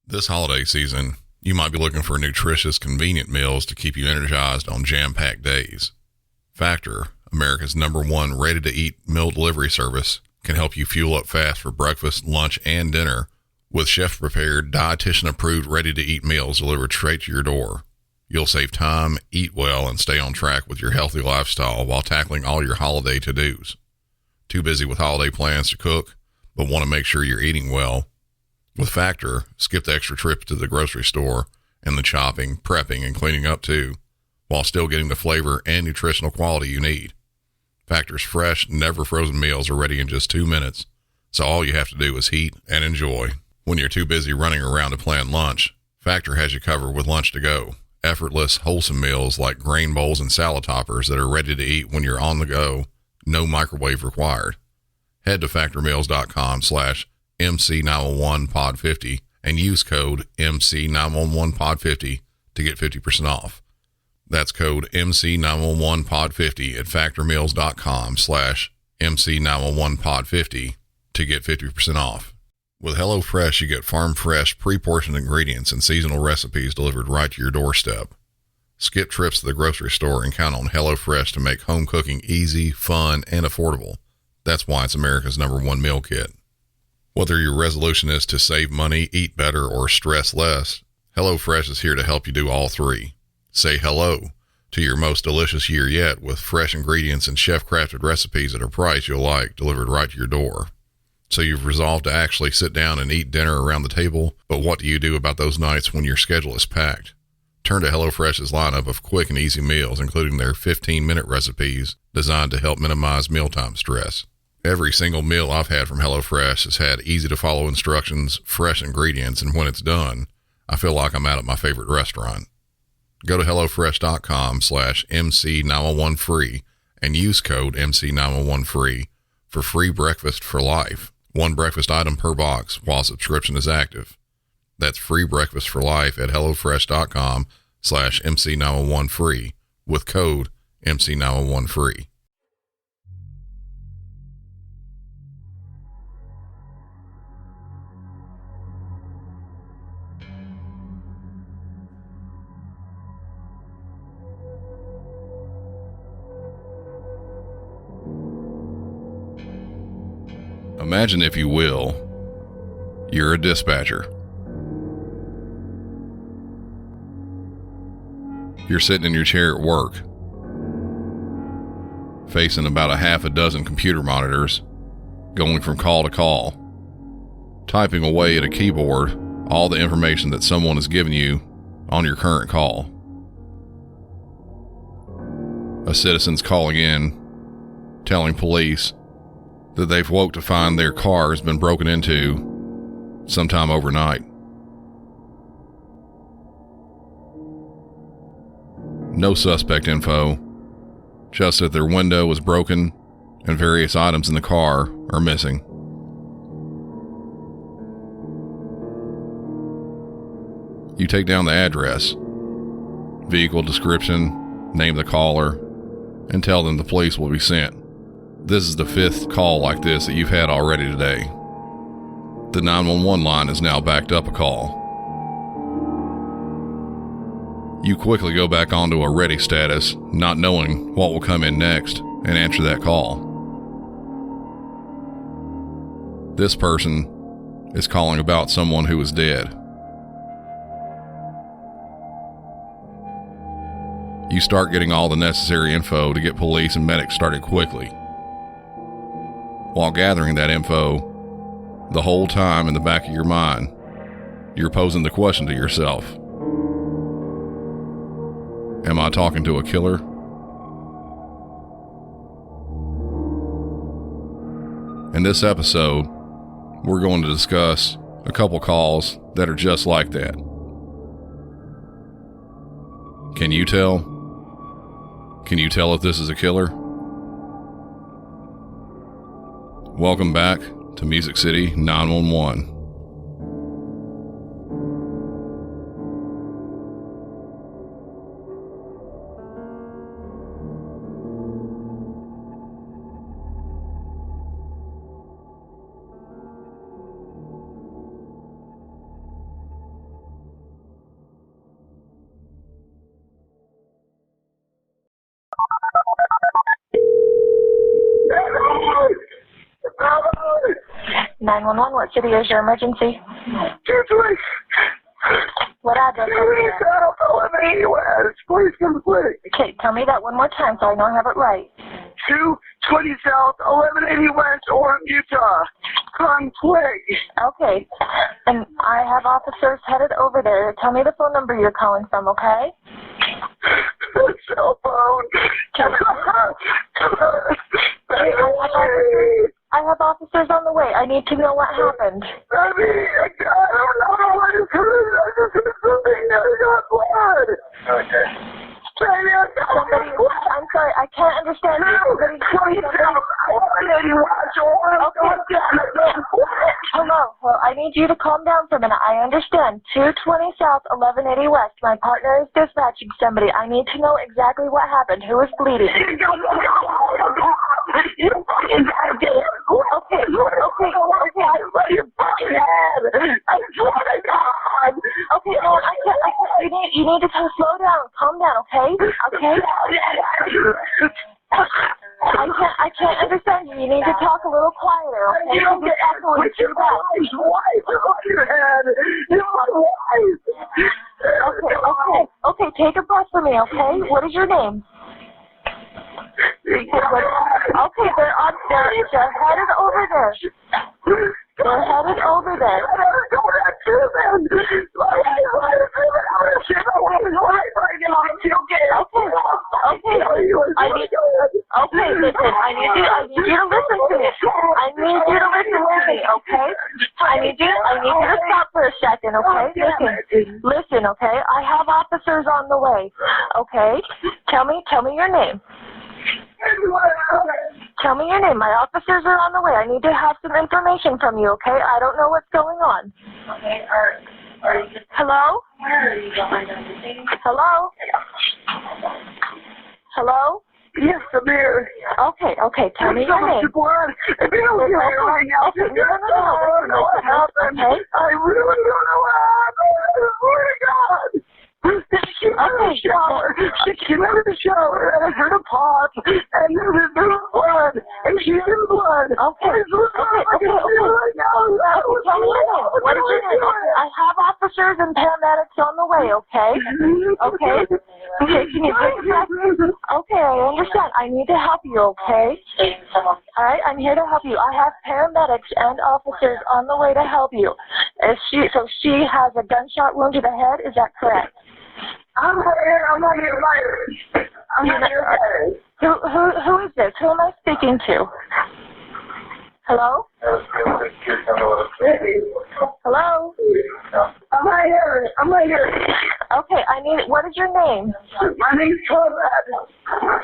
This holiday season, you might be looking for nutritious, convenient meals to keep you energized on jam-packed days. Factor, America's #1 ready-to-eat meal delivery service, can help you fuel up fast for breakfast, lunch, and dinner with chef-prepared, dietitian-approved ready-to-eat meals delivered straight to your door. You'll save time, eat well, and stay on track with your healthy lifestyle while tackling all your holiday to-dos. Too busy with holiday plans to cook, but want to make sure you're eating well? With Factor, skip the extra trip to the grocery store and the chopping, prepping, and cleaning up too, while still getting the flavor and nutritional quality you need. Factor's fresh, never frozen meals are ready in just 2 minutes, so all you have to do is heat and enjoy. When you're too busy running around to plan lunch, Factor has you covered with lunch to go. Effortless, wholesome meals like grain bowls and salad toppers that are ready to eat when you're on the go, no microwave required. Head to factormeals.com/MC911pod50 and use code MC911pod50 to get 50% off. That's code MC911pod50 at factormeals.com/MC911pod50 to get 50% off. With HelloFresh, you get farm-fresh, pre-portioned ingredients and seasonal recipes delivered right to your doorstep. Skip trips to the grocery store and count on HelloFresh to make home cooking easy, fun, and affordable. That's why it's America's #1 meal kit. Whether your resolution is to save money, eat better, or stress less, HelloFresh is here to help you do all three. Say hello to your most delicious year yet with fresh ingredients and chef-crafted recipes at a price you'll like delivered right to your door. So you've resolved to actually sit down and eat dinner around the table, but what do you do about those nights when your schedule is packed? Turn to HelloFresh's lineup of quick and easy meals, including their 15-minute recipes designed to help minimize mealtime stress. Every single meal I've had from HelloFresh has had easy-to-follow instructions, fresh ingredients, and when it's done, I feel like I'm out at my favorite restaurant. Go to HelloFresh.com/MC911free and use code MC911free for free breakfast for life. One breakfast item per box while subscription is active. That's free breakfast for life at HelloFresh.com/MC911free with code MC911free. Imagine, if you will, you're a dispatcher. You're sitting in your chair at work, facing about a half a dozen computer monitors, going from call to call, typing away at a keyboard all the information that someone has given you on your current call. A citizen's calling in, telling police that they've woke to find their car has been broken into sometime overnight. No suspect info, just that their window was broken and various items in the car are missing. You take down the address, vehicle description, name the caller, and tell them the police will be sent. This is the 5th call like this that you've had already today. The 911 line is now backed up a call. You quickly go back onto a ready status, not knowing what will come in next, and answer that call. This person is calling about someone who is dead. You start getting all the necessary info to get police and medics started quickly. While gathering that info, the whole time in the back of your mind, you're posing the question to yourself: am I talking to a killer? In this episode, we're going to discuss a couple calls that are just like that. Can you tell? Can you tell if this is a killer? Welcome back to Music City 911. 911, what city is your emergency? 220. What address? South 1180 West. Please come quick. Okay, tell me that one more time so I know I have it right. 220 South 1180 West, Orem, Utah. Come quick. Okay, and I have officers headed over there. Tell me the phone number you're calling from, okay? Cell phone. I have officers on the way. I need to know what happened. I don't know. I just heard something. I got blood. Okay. Somebody, I'm sorry, I can't understand you. Hello, well, I need you to calm down for a minute. I understand. 220 South, 1180 West. My partner is dispatching somebody. I need to know exactly what happened. Who is bleeding? You fucking goddamn. Okay. I swear to God. Okay, no, I can't. You need to slow down, calm down, okay? Okay. I can't understand you. You need to talk a little quieter, okay? You don't get Put your wife's on your head. You're my wife. Okay, take a breath for me, okay? What is your name? Okay, they're headed over there. They're headed over there. Okay, listen, I need you to listen to me. I need you to listen to me, okay? I need you to stop for a second, okay? Listen, okay? I have officers on the way, okay? Tell me your name. Tell me your name. My officers are on the way. I need to have some information from you, okay? I don't know what's going on. Okay, are you just... Hello? Where are you going? Hello? Hello? Yes, Amir. Okay, tell me your name. Blood. If you don't get it right now, Okay, no. what happened. Okay. I really don't know what happened. I swear to God. She came out of the shower, and I heard a pop, and there was blood, and she's in blood. Okay. Right now. Tell me your name. What is your name? I have officers and paramedics on the way, okay? Okay, can you take a breath? Okay, I understand. I need to help you, okay? Alright, I'm here to help you. I have paramedics and officers on the way to help you. So she has a gunshot wound to the head, is that correct? I'm not here. Who is this? Who am I speaking to? Hello? Hello? I'm right here. Okay, what is your name? My name's Conrad.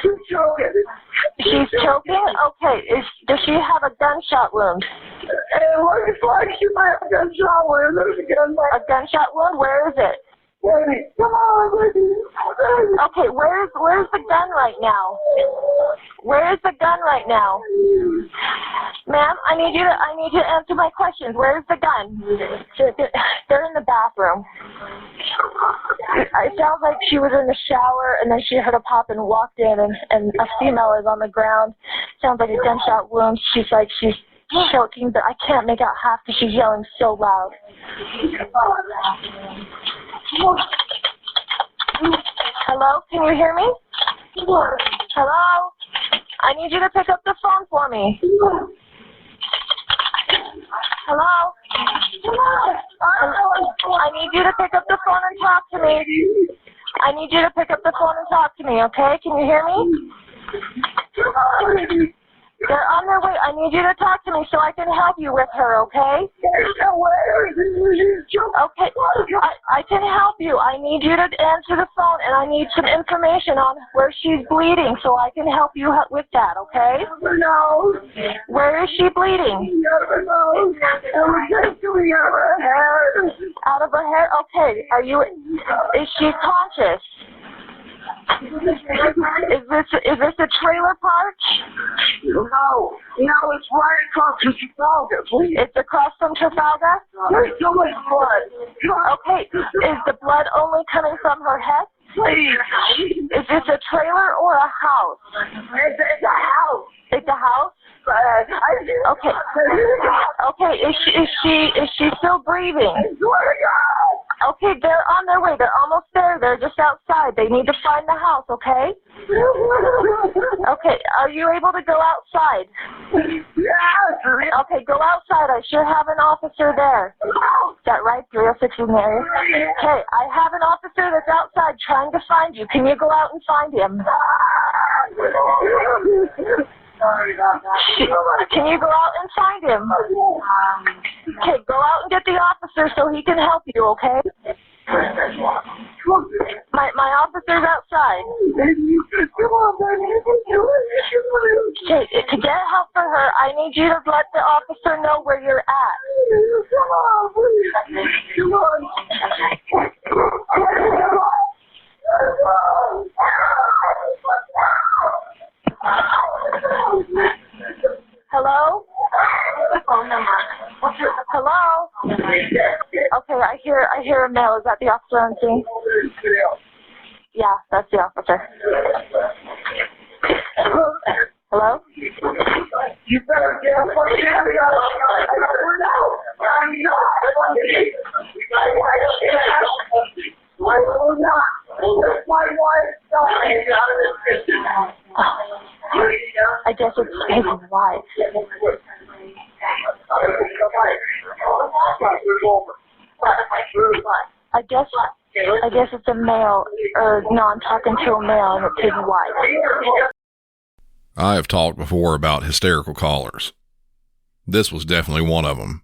She's choking. She's choking? Okay, does she have a gunshot wound? It looks like she might have a gunshot wound. There's a gunshot. A gunshot wound? Where is it? Come on, okay, where's the gun right now? Where is the gun right now? Ma'am, I need you to answer my questions. Where's the gun? They're in the bathroom. It sounds like she was in the shower and then she heard a pop and walked in and a female is on the ground. Sounds like a gunshot wound. She's choking, but I can't make out half because she's yelling so loud. Hello, can you hear me? Hello? I need you to pick up the phone for me. Hello? I need you to pick up the phone and talk to me. I need you to pick up the phone and talk to me, okay? Can you hear me? They're on their way. I need you to talk to me so I can help you with her, okay? Okay, I can help you. I need you to answer the phone, and I need some information on where she's bleeding so I can help you with that, okay? No. Where is she bleeding? Out of her head? Okay. Is she conscious? Is this a trailer park? No, it's right across from Trafalgar, please. It's across from Trafalgar? There's so much blood. Okay, is the blood only coming from her head? Please. Is this a trailer or a house? It's a house. It's a house? Okay. Okay, is she still breathing? Okay, they're on their way. They're almost there. They're just outside. They need to find the house, okay? Okay, are you able to go outside? Okay, go outside. I sure have an officer there. Is that right? 306 in the area? Okay, I have an officer that's outside trying to find you. Can you go out and find him? Can you go out and find him? Okay, go out and get the officer so he can help you, okay? My officer's outside. Okay, to get help for her, I need you to let the officer know where you're at. Hello? Phone number. Hello? Okay, I hear a male. Is that the officer on scene? Yeah, that's the officer. Hello? You better get up on the area. I guess it's his wife. I guess it's a male, or no, I'm talking to a male and it's his wife. I have talked before about hysterical callers. This was definitely one of them.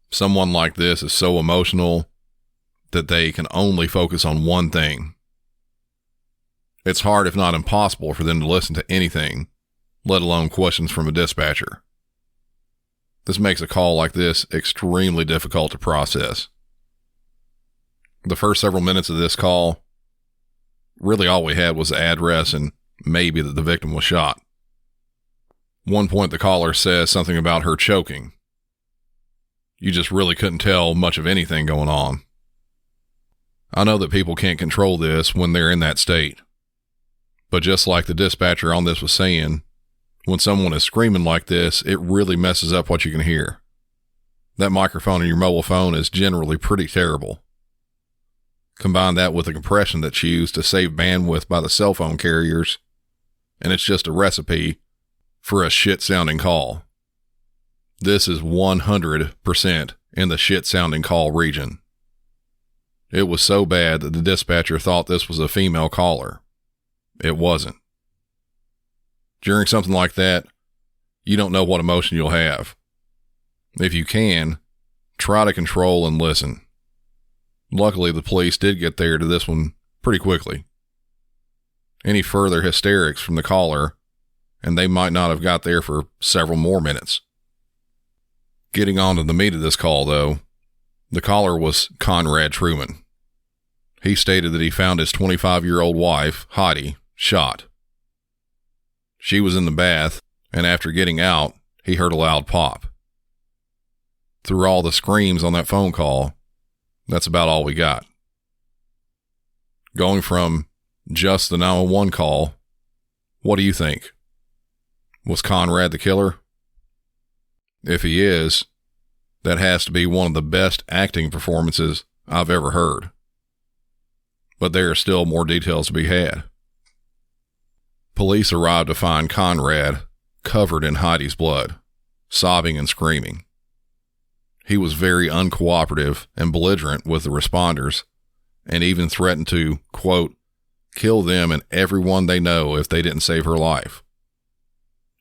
Someone like this is so emotional that they can only focus on one thing. It's hard, if not impossible, for them to listen to anything, let alone questions from a dispatcher. This makes a call like this extremely difficult to process. The first several minutes of this call, really all we had was the address and maybe that the victim was shot. One point the caller says something about her choking. You just really couldn't tell much of anything going on. I know that people can't control this when they're in that state. But just like the dispatcher on this was saying, when someone is screaming like this, it really messes up what you can hear. That microphone in your mobile phone is generally pretty terrible. Combine that with the compression that's used to save bandwidth by the cell phone carriers, and it's just a recipe for a shit-sounding call. This is 100% in the shit-sounding call region. It was so bad that the dispatcher thought this was a female caller. It wasn't. During something like that, you don't know what emotion you'll have. If you can, try to control and listen. Luckily, the police did get there to this one pretty quickly. Any further hysterics from the caller, and they might not have got there for several more minutes. Getting on to the meat of this call, though, the caller was Conrad Truman. He stated that he found his 25-year-old wife, Heidi, shot. She was in the bath, and after getting out, he heard a loud pop. Through all the screams on that phone call, that's about all we got. Going from just the 911 call, what do you think? Was Conrad the killer? If he is, that has to be one of the best acting performances I've ever heard. But there are still more details to be had. Police arrived to find Conrad covered in Heidi's blood, sobbing and screaming. He was very uncooperative and belligerent with the responders, and even threatened to, quote, kill them and everyone they know if they didn't save her life.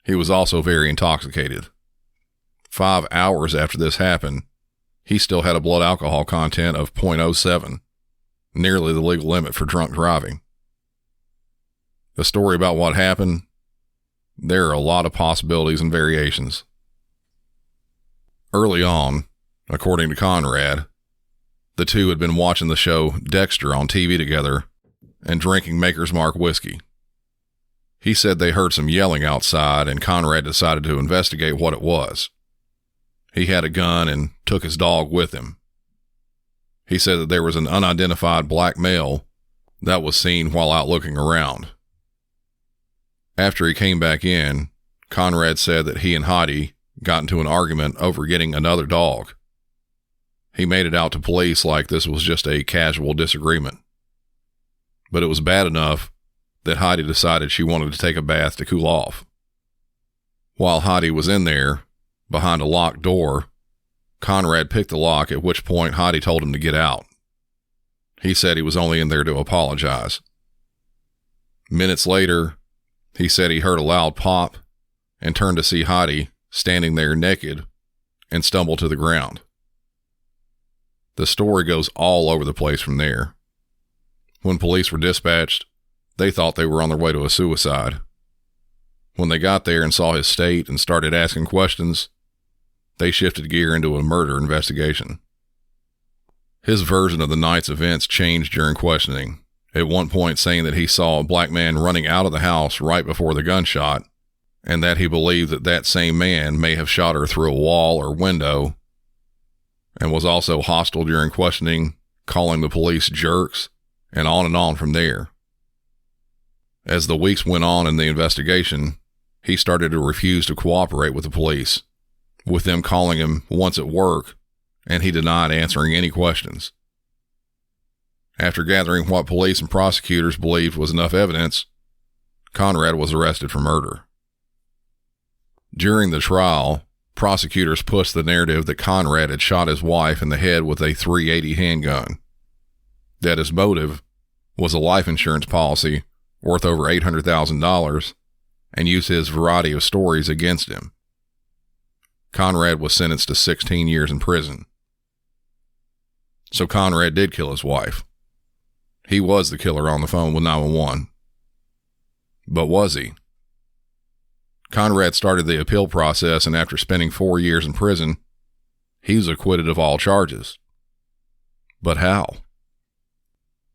He was also very intoxicated. 5 hours after this happened, he still had a blood alcohol content of 0.07, nearly the legal limit for drunk driving. The story about what happened, there are a lot of possibilities and variations. Early on, according to Conrad, the two had been watching the show Dexter on TV together and drinking Maker's Mark whiskey. He said they heard some yelling outside, and Conrad decided to investigate what it was. He had a gun and took his dog with him. He said that there was an unidentified black male that was seen while out looking around. After he came back in, Conrad said that he and Heidi got into an argument over getting another dog. He made it out to police like this was just a casual disagreement. But it was bad enough that Heidi decided she wanted to take a bath to cool off. While Heidi was in there, behind a locked door, Conrad picked the lock, at which point Heidi told him to get out. He said he was only in there to apologize. Minutes later, he said he heard a loud pop and turned to see Heidi standing there naked and stumbled to the ground. The story goes all over the place from there. When police were dispatched, they thought they were on their way to a suicide. When they got there and saw his state and started asking questions, they shifted gear into a murder investigation. His version of the night's events changed during questioning, at one point saying that he saw a black man running out of the house right before the gunshot, and that he believed that that same man may have shot her through a wall or window, and was also hostile during questioning, calling the police jerks, and on from there. As the weeks went on in the investigation, he started to refuse to cooperate with the police, with them calling him once at work, and he denied answering any questions. After gathering what police and prosecutors believed was enough evidence, Conrad was arrested for murder. During the trial, prosecutors pushed the narrative that Conrad had shot his wife in the head with a .380 handgun, that his motive was a life insurance policy worth over $800,000, and used his variety of stories against him. Conrad was sentenced to 16 years in prison. So Conrad did kill his wife. He was the killer on the phone with 911. But was he? Conrad started the appeal process, and after spending 4 years in prison, he was acquitted of all charges. But how?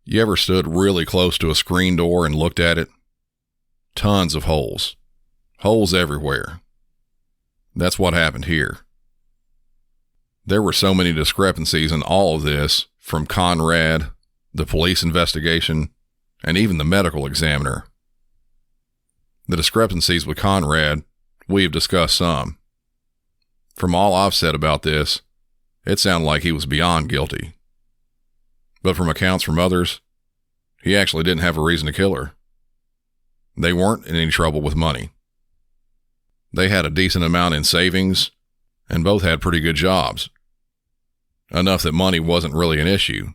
You ever stood really close to a screen door and looked at it? Tons of holes. Holes everywhere. That's what happened here. There were so many discrepancies in all of this, from Conrad, the police investigation, and even the medical examiner. The discrepancies with Conrad, we have discussed some. From all I've said about this, it sounded like he was beyond guilty. But from accounts from others, he actually didn't have a reason to kill her. They weren't in any trouble with money. They had a decent amount in savings, and both had pretty good jobs. Enough that money wasn't really an issue.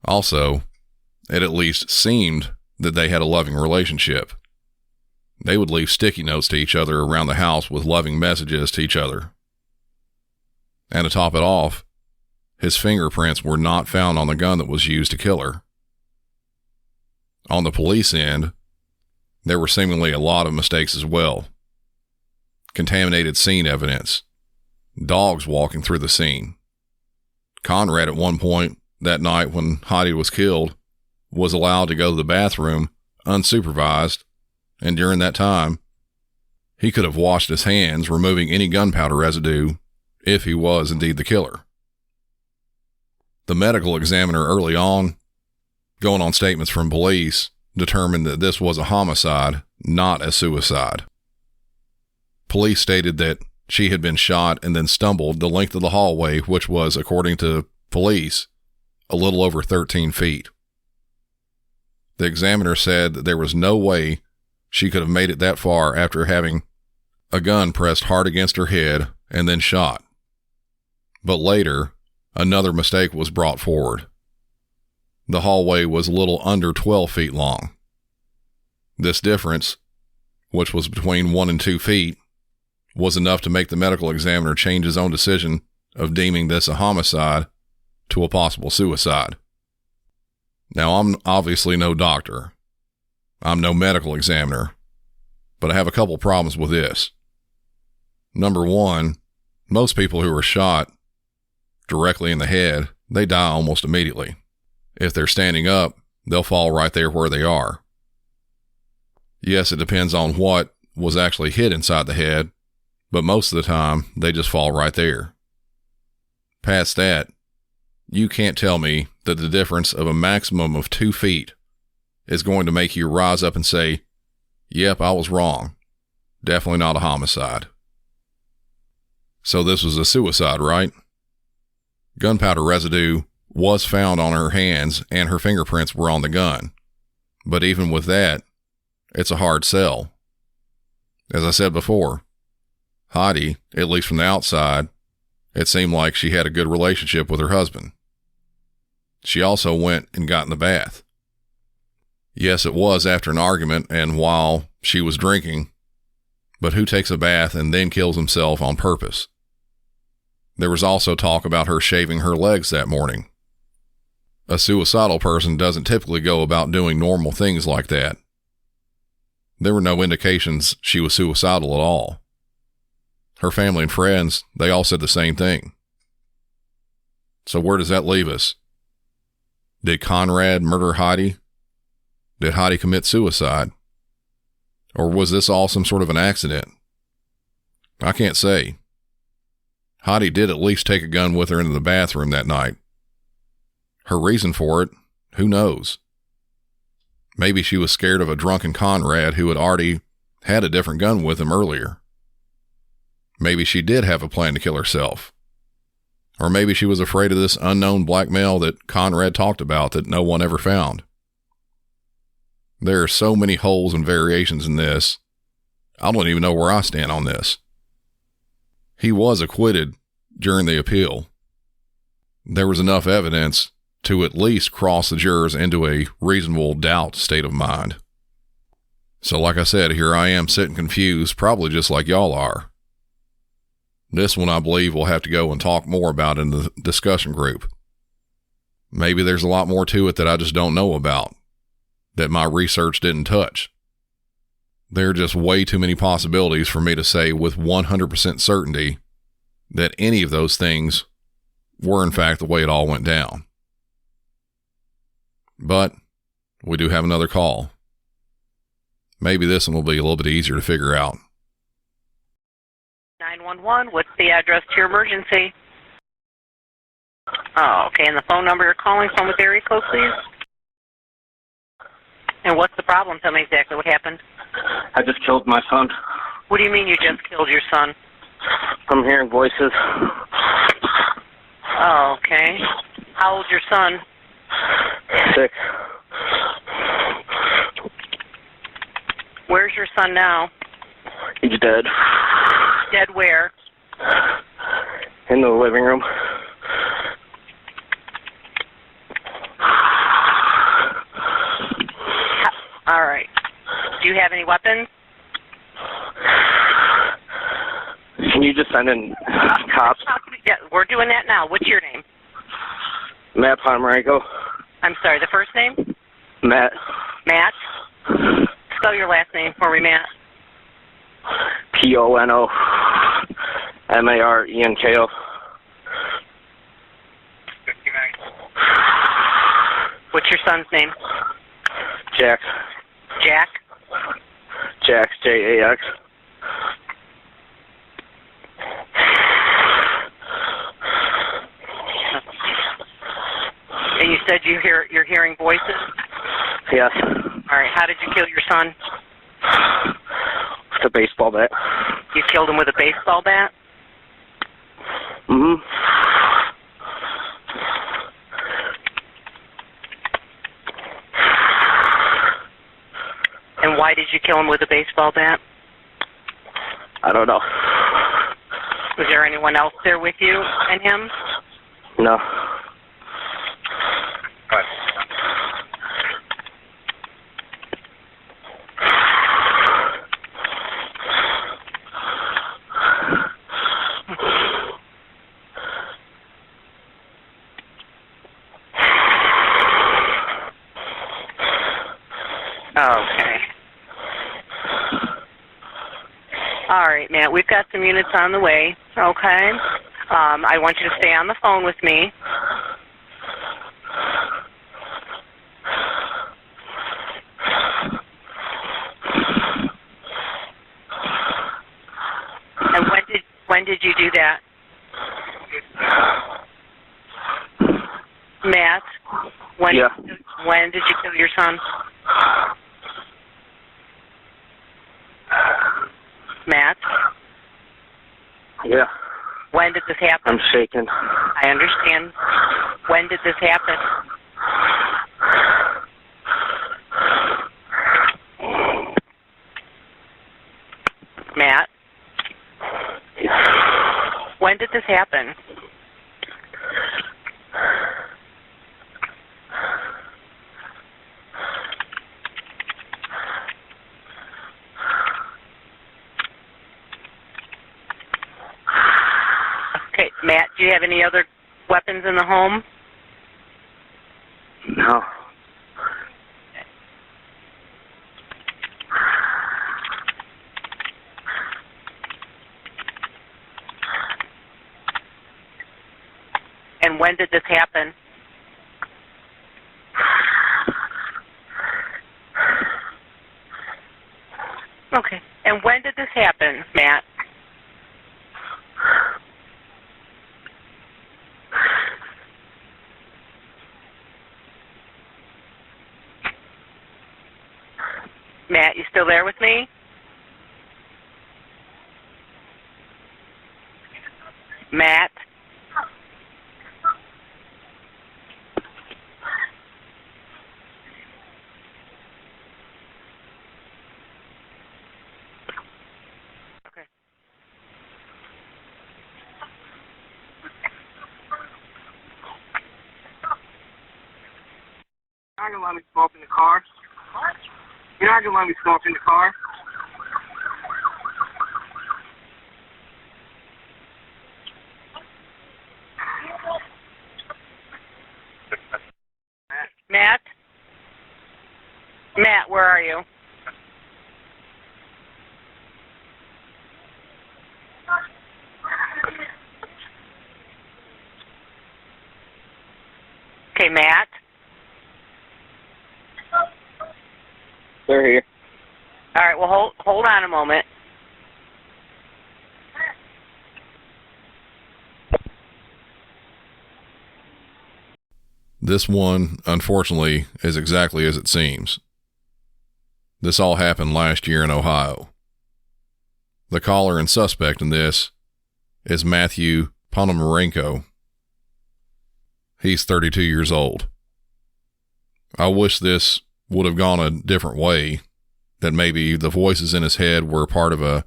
Also, it at least seemed that they had a loving relationship. They would leave sticky notes to each other around the house with loving messages to each other. And to top it off, his fingerprints were not found on the gun that was used to kill her. On the police end, there were seemingly a lot of mistakes as well. Contaminated scene evidence. Dogs walking through the scene. Conrad, at one point that night when Heidi was killed, was allowed to go to the bathroom unsupervised, and during that time, he could have washed his hands, removing any gunpowder residue, if he was indeed the killer. The medical examiner early on, going on statements from police, determined that this was a homicide, not a suicide. Police stated that she had been shot and then stumbled the length of the hallway, which was, according to police, a little over 13 feet. The examiner said that there was no way she could have made it that far after having a gun pressed hard against her head and then shot. But later, another mistake was brought forward. The hallway was a little under 12 feet long. This difference, which was between 1 and 2 feet, was enough to make the medical examiner change his own decision of deeming this a homicide to a possible suicide. Now, I'm obviously no doctor. I'm no medical examiner, but I have a couple problems with this. Number one, most people who are shot directly in the head, they die almost immediately. If they're standing up, they'll fall right there where they are. Yes, it depends on what was actually hit inside the head, but most of the time, they just fall right there. Past that, you can't tell me that the difference of a maximum of 2 feet is going to make you rise up and say, yep, I was wrong. Definitely not a homicide. So this was a suicide, right? Gunpowder residue was found on her hands and her fingerprints were on the gun. But even with that, it's a hard sell. As I said before, Heidi, at least from the outside, it seemed like she had a good relationship with her husband. She also went and got in the bath. Yes, it was after an argument and while she was drinking, but who takes a bath and then kills himself on purpose? There was also talk about her shaving her legs that morning. A suicidal person doesn't typically go about doing normal things like that. There were no indications she was suicidal at all. Her family and friends, they all said the same thing. So where does that leave us? Did Conrad murder Heidi? Did Heidi commit suicide? Or was this all some sort of an accident? I can't say. Heidi did at least take a gun with her into the bathroom that night. Her reason for it, who knows? Maybe she was scared of a drunken Conrad who had already had a different gun with him earlier. Maybe she did have a plan to kill herself. Or maybe she was afraid of this unknown black male that Conrad talked about that no one ever found. There are so many holes and variations in this, I don't even know where I stand on this. He was acquitted during the appeal. There was enough evidence to at least cross the jurors into a reasonable doubt state of mind. So like I said, here I am sitting confused, probably just like y'all are. This one I believe we'll have to go and talk more about in the discussion group. Maybe there's a lot more to it that I just don't know about, that my research didn't touch. There are just way too many possibilities for me to say with 100% certainty that any of those things were in fact the way it all went down. But we do have another call. Maybe this one will be a little bit easier to figure out. 911, what's the address to your emergency? Oh, okay, and the phone number you're calling from with area code, please? And what's the problem? Tell me exactly what happened. I just killed my son. What do you mean you just killed your son? I'm hearing voices. Oh, okay. How old's your son? 6. Where's your son now? He's dead. Dead where? In the living room. All right. Do you have any weapons? Can you just send in cops? Yeah, we're doing that now. What's your name? Matt Pomeranko. I'm sorry, the first name? Matt. Matt? Spell your last name for me, Matt. PONOMARENKO. What's your son's name? Jack. Jack? Jax, JAX. And you said you're hearing voices? Yes. All right, how did you kill your son? With a baseball bat. You killed him with a baseball bat? Mm-hmm. And why did you kill him with a baseball bat? I don't know. Was there anyone else there with you and him? No. Okay. All right, Matt, we've got some units on the way, okay? I want you to stay on the phone with me. And when did you do that? Matt, when did you kill your son? Matt? Yeah, When did this happen? I'm shaking. I understand. When did this happen? Matt? When did this happen? Okay, Matt, do you have any other weapons in the home? No. And when did this happen? Okay. And when did this happen, Matt? Matt, you still there with me? Matt? Okay. You're not gonna let me smoke in the car? What? You're not gonna let me smoke in the car? Matt? Matt, where are you? Okay, Matt? They're here. All right, well, hold on a moment. This one, unfortunately, is exactly as it seems. This all happened last year in Ohio. The caller and suspect in this is Matthew Ponomarenko. He's 32 years old. I wish this would have gone a different way, that maybe the voices in his head were part of a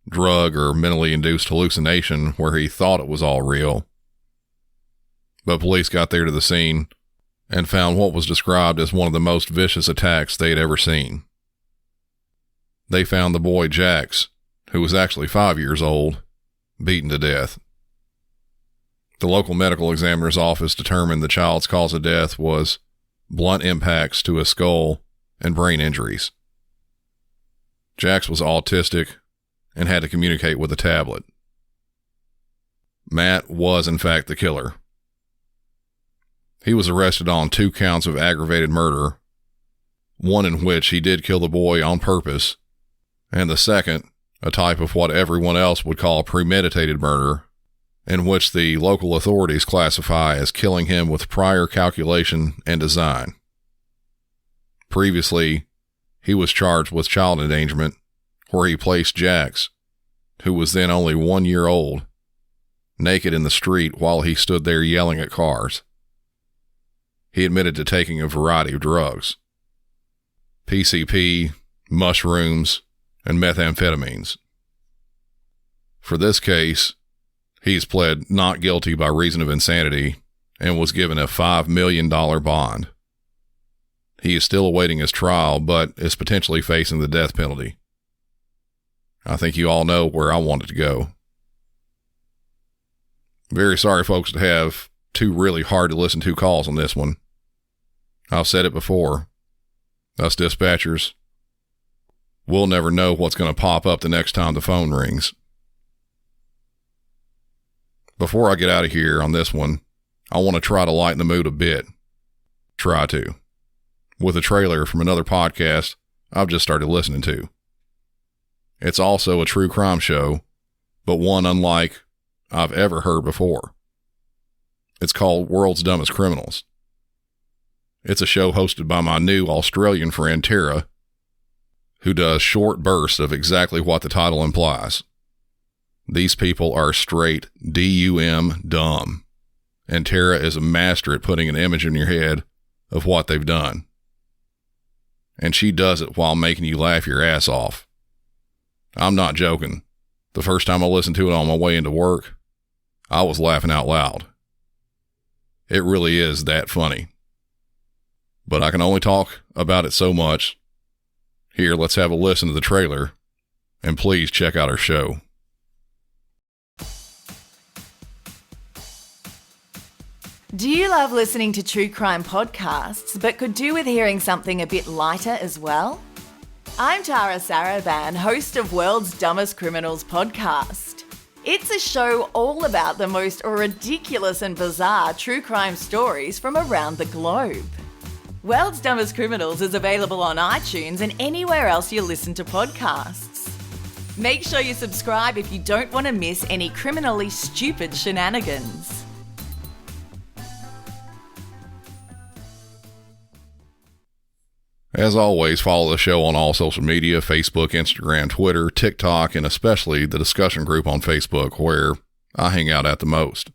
drug or mentally induced hallucination where he thought it was all real. But police got there to the scene and found what was described as one of the most vicious attacks they had ever seen. They found the boy Jax, who was actually 5 years old, beaten to death. The local medical examiner's office determined the child's cause of death was blunt impacts to his skull and brain injuries. Jax was autistic and had to communicate with a tablet. Matt was, in fact, the killer. He was arrested on 2 counts of aggravated murder, one in which he did kill the boy on purpose, and the second, a type of what everyone else would call premeditated murder, in which the local authorities classify as killing him with prior calculation and design. Previously, he was charged with child endangerment, where he placed Jax, who was then only 1 year old, naked in the street while he stood there yelling at cars. He admitted to taking a variety of drugs: PCP, mushrooms, and methamphetamines. For this case, he's pled not guilty by reason of insanity and was given a $5 million bond. He is still awaiting his trial, but is potentially facing the death penalty. I think you all know where I wanted to go. Very sorry, folks, to have 2 really hard to listen to calls on this one. I've said it before. Us dispatchers, we'll never know what's going to pop up the next time the phone rings. Before I get out of here on this one, I want to try to lighten the mood a bit. Try to. With a trailer from another podcast I've just started listening to. It's also a true crime show, but one unlike I've ever heard before. It's called World's Dumbest Criminals. It's a show hosted by my new Australian friend Tara, who does short bursts of exactly what the title implies. These people are straight D-U-M dumb, and Tara is a master at putting an image in your head of what they've done. And she does it while making you laugh your ass off. I'm not joking. The first time I listened to it on my way into work, I was laughing out loud. It really is that funny. But I can only talk about it so much. Here, let's have a listen to the trailer, and please check out our show. Do you love listening to true crime podcasts, but could do with hearing something a bit lighter as well? I'm Tara Saraban, host of World's Dumbest Criminals podcast. It's a show all about the most ridiculous and bizarre true crime stories from around the globe. World's Dumbest Criminals is available on iTunes and anywhere else you listen to podcasts. Make sure you subscribe if you don't want to miss any criminally stupid shenanigans. As always, follow the show on all social media, Facebook, Instagram, Twitter, TikTok, and especially the discussion group on Facebook, where I hang out at the most.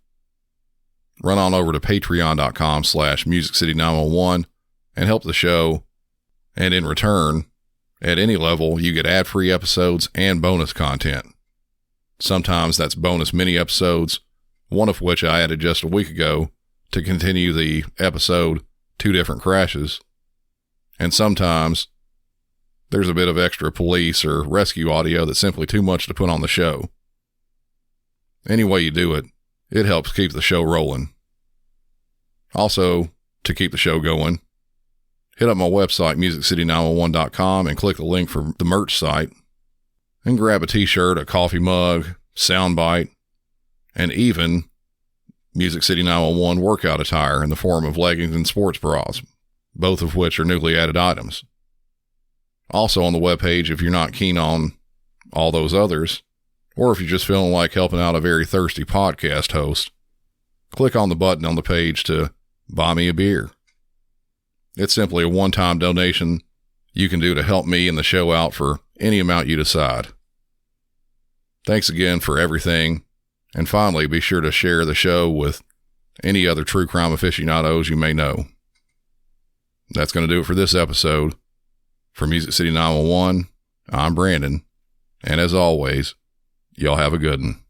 Run on over to patreon.com/MusicCity911 and help the show, and in return, at any level, you get ad-free episodes and bonus content. Sometimes that's bonus mini episodes, one of which I added just a week ago to continue the episode Two Different Crashes. And sometimes there's a bit of extra police or rescue audio that's simply too much to put on the show. Any way you do it, it helps keep the show rolling. Also, to keep the show going, hit up my website, MusicCity911.com, and click the link for the merch site, and grab a t-shirt, a coffee mug, soundbite, and even Music City 911 workout attire in the form of leggings and sports bras, both of which are newly added items. Also on the webpage, if you're not keen on all those others, or if you're just feeling like helping out a very thirsty podcast host, click on the button on the page to buy me a beer. It's simply a one-time donation you can do to help me and the show out for any amount you decide. Thanks again for everything, and finally, be sure to share the show with any other true crime aficionados you may know. That's going to do it for this episode. For Music City 911, I'm Brandon, and as always, y'all have a good one.